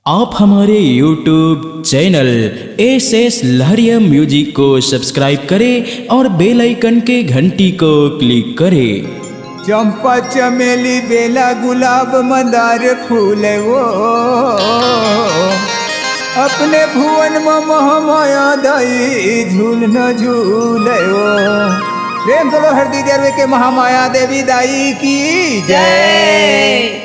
आप हमारे YouTube channel S लहरिया music को सब्सक्राइब करें और बेल आइकन के घंटी को क्लिक करें। चंपा चमेली बेला गुलाब मंदार फूल वो अपने भुवन में महामाया दाई झूल न झूले वो। प्रेम करो हरदी जरवे के महामाया देवी दाई की जय।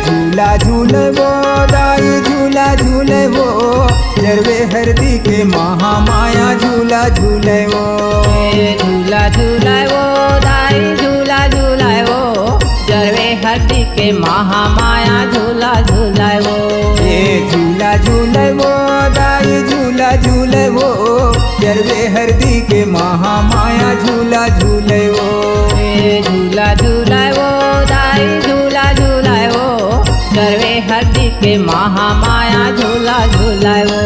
झूला झूले वो दाई झूला झूले वो जरवे हरदी के महामाया झूला झूले वो। झूला झूला वो दाई झूला झूला वो जरवे हरदी के महामाया झूला झूला वो। झूला झूले वो दाई झूला झूले वो जरवे हरदी के महामाया झूला झूले वो। झूला झूला वो दाई झूला झूला वो जरवे हरदी के महामाया झूला झूला वो।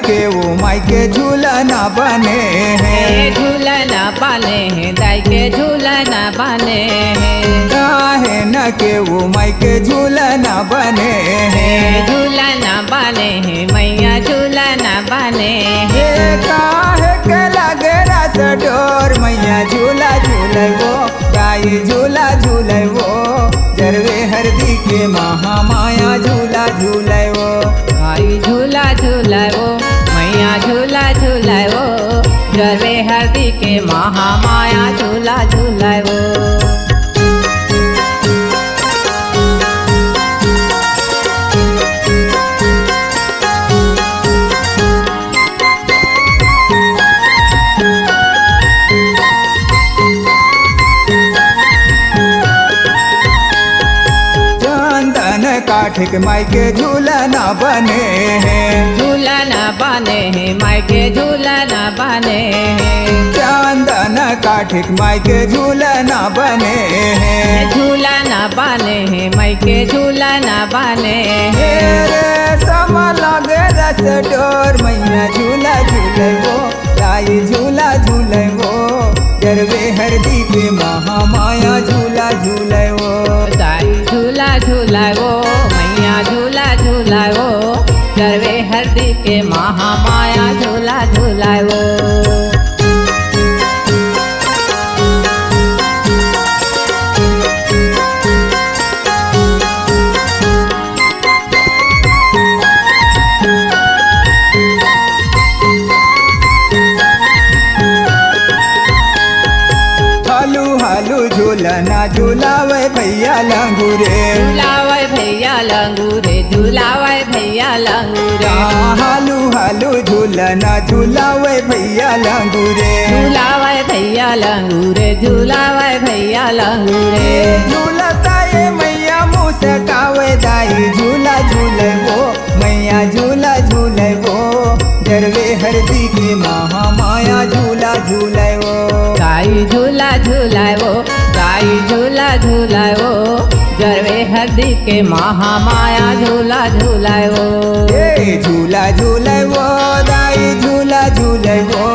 के वो माई के झूला ना बने हैं, झूला ना बने हैं दाई के झूला ना बने हैं। काहे न के वो माई के झूला ना बने हैं, झूला ना बने हैं मैया झूला ना बने हैं। काहे के लगे रस डोर मैया झूला झूले वो दाई झूला झूले वो जरवे हरदी के महामाया झूला झूले वो। दाई झूला झूला वो मैया झूला झूला वो जरवे हरदी के महामाया झूला झूला वो। काठ के माई के झूला ना बने हैं, झूला ना बने हैं माई के झूला ना बने हैं। चंदन काठ के माई के झूला ना बने हैं, झूला ना बने हैं माई के झूला ना बने हैं। समा लगे रस डोर मैया झूला झूले वो दाई झूला झूले वो जरवे हरदी के महामाया झूला झूले वो। दाई झूला झूला वो मैया झूला झूला वो जरवे हरदी के महामाया झूला झूला वो। झूलना झूलावे भैया लंगूरे, झूलावे भैया लंगूरे झूलावे भैया लंगूरे। हालू हालू झूलना झूलावे भैया लंगूरे, झूलावे भैया लंगूरे झूलावे भैया लंगूरे। झूलता ये मैया मुस्कावे दाई झूला झूले वो मैया झूला झूले वो जरवे हरदी के महामाया झूला झूले वो। दाई झूला झूला वो दाई झूला झूला वो जरवे हरदी के महामाया झूला झूला वो। झूला झूले वो दाई झूला झूले वो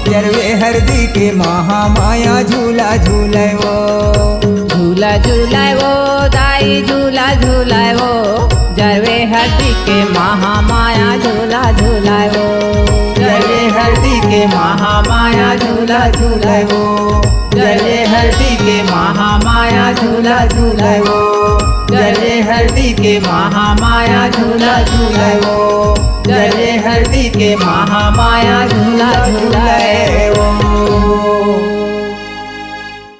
जरवे हरदी के महामाया झूला झूले वो। झूला झूला वो दाई झूला झूला वो जरवे हरदी के महामाया झूला झूला वो। जरवे हरदी के महामाया झूला झूले वो जरवे हरदी के महामाया झूला झूले वो जरवे हरदी के महामाया झूला झूले वो जरवे हरदी के महामाया झूला झूले वो।